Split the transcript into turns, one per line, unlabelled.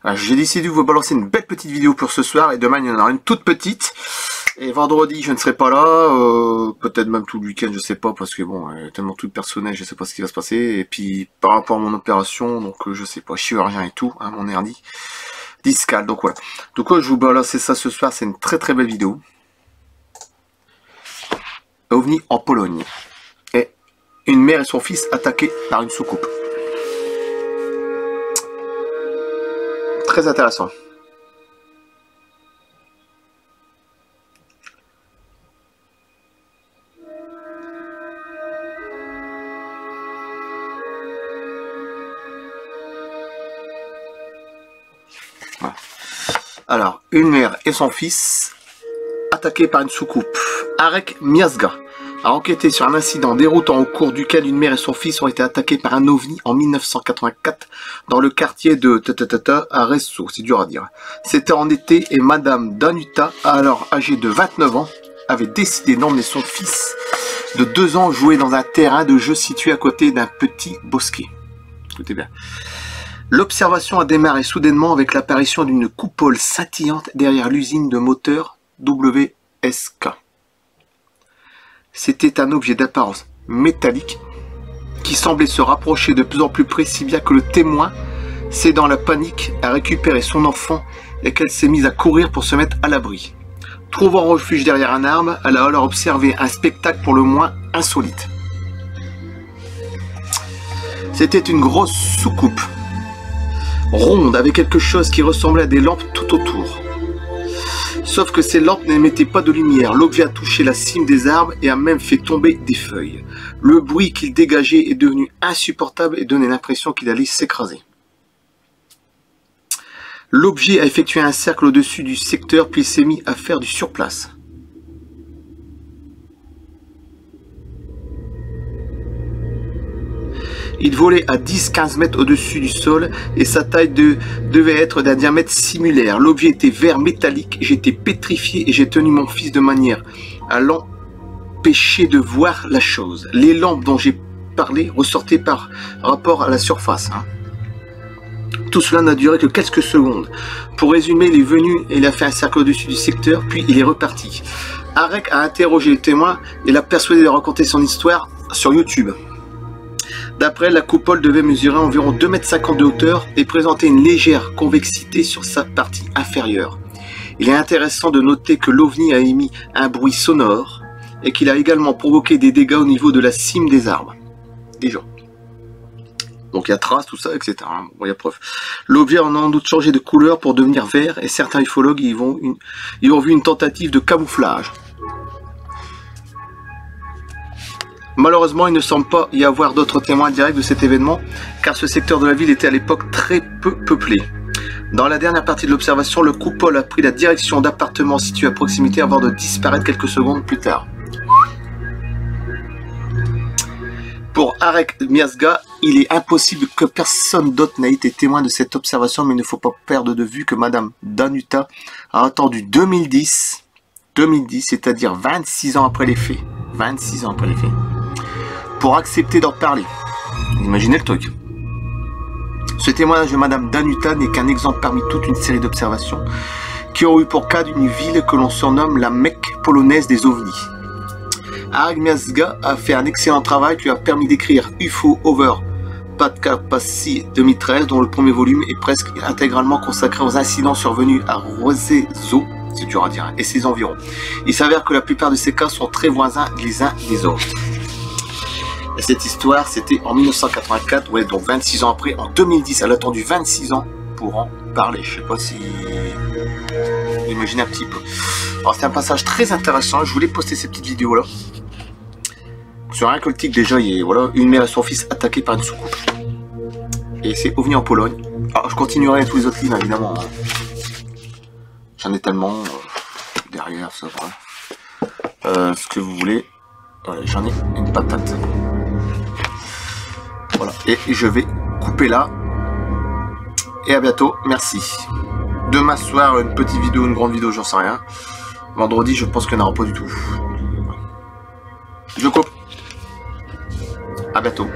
J'ai décidé de vous balancer une belle petite vidéo pour ce soir, et demain il y en aura une toute petite. Et vendredi je ne serai pas là, peut-être même tout le week-end, je sais pas, parce que bon, tellement tout personnel, je sais pas ce qui va se passer. Et puis par rapport à mon opération, donc je sais pas, chirurgien et tout, hein, mon hernie discale, donc voilà. Donc je vous balance ça ce soir, c'est une très très belle vidéo. OVNI en Pologne. Et une mère et son fils attaqués par une soucoupe. Très intéressant. Voilà. Alors, une mère et son fils attaqués par une soucoupe. Arek Miazga a enquêté sur un incident déroutant au cours duquel une mère et son fils ont été attaqués par un ovni en 1984 dans le quartier de à Resso, c'est dur à dire. C'était en été et Madame Danuta, alors âgée de 29 ans, avait décidé d'emmener son fils de 2 ans jouer dans un terrain de jeu situé à côté d'un petit bosquet. Écoutez bien. L'observation a démarré soudainement avec l'apparition d'une coupole scintillante derrière l'usine de moteurs WSK. C'était un objet d'apparence métallique qui semblait se rapprocher de plus en plus près, si bien que le témoin, cédant la panique, a récupéré son enfant et qu'elle s'est mise à courir pour se mettre à l'abri. Trouvant refuge derrière un arbre, elle a alors observé un spectacle pour le moins insolite. C'était une grosse soucoupe ronde avec quelque chose qui ressemblait à des lampes tout autour. Sauf que ces lampes n'émettaient pas de lumière. L'objet a touché la cime des arbres et a même fait tomber des feuilles. Le bruit qu'il dégageait est devenu insupportable et donnait l'impression qu'il allait s'écraser. L'objet a effectué un cercle au-dessus du secteur puis s'est mis à faire du surplace. Il volait à 10-15 mètres au-dessus du sol et sa taille devait être d'un diamètre similaire. L'objet était vert métallique, j'étais pétrifié et j'ai tenu mon fils de manière à l'empêcher de voir la chose. Les lampes dont j'ai parlé ressortaient par rapport à la surface. Tout cela n'a duré que quelques secondes. Pour résumer, il est venu et il a fait un cercle au-dessus du secteur, puis il est reparti. Arek a interrogé le témoin et l'a persuadé de raconter son histoire sur YouTube. D'après elle, la coupole devait mesurer environ 2,50 m de hauteur et présenter une légère convexité sur sa partie inférieure. Il est intéressant de noter que l'OVNI a émis un bruit sonore et qu'il a également provoqué des dégâts au niveau de la cime des arbres. Déjà. Donc il y a traces, tout ça, etc. Bon, il y a preuve. L'objet en a en doute changé de couleur pour devenir vert et certains ufologues y ont vu une tentative de camouflage. Malheureusement, il ne semble pas y avoir d'autres témoins directs de cet événement, car ce secteur de la ville était à l'époque très peu peuplé. Dans la dernière partie de l'observation, le coupole a pris la direction d'appartements situés à proximité avant de disparaître quelques secondes plus tard. Pour Arek Miazga, il est impossible que personne d'autre n'ait été témoin de cette observation, mais il ne faut pas perdre de vue que Madame Danuta a attendu 2010, c'est-à-dire 26 ans après les faits. 26 ans après les faits. Pour accepter d'en parler. Imaginez le truc. Ce témoignage de Madame Danuta n'est qu'un exemple parmi toute une série d'observations qui ont eu pour cas d'une ville que l'on surnomme la Mecque polonaise des ovnis. Arek Miazga a fait un excellent travail qui lui a permis d'écrire UFO Over Podkarpacie 2013, dont le premier volume est presque intégralement consacré aux incidents survenus à Rosezo, c'est dur à dire, et ses environs. Il s'avère que la plupart de ces cas sont très voisins les uns des autres. Et cette histoire, c'était en 1984, ouais, donc 26 ans après, en 2010. Elle a attendu 26 ans pour en parler. Je sais pas si vous imaginez un petit peu. Alors c'est un passage très intéressant. Je voulais poster ces petites vidéos là. Sur un coltique déjà, il y a voilà, une mère et son fils attaqués par une soucoupe. Et c'est OVNI en Pologne. Alors je continuerai avec tous les autres livres évidemment. J'en ai tellement derrière ça. Voilà. Ce que vous voulez. Voilà, j'en ai une patate. Voilà. Et je vais couper là. Et à bientôt. Merci. Demain soir, une petite vidéo, une grande vidéo, j'en sais rien. Vendredi, je pense qu'il n'y en aura pas du tout. Je coupe. À bientôt.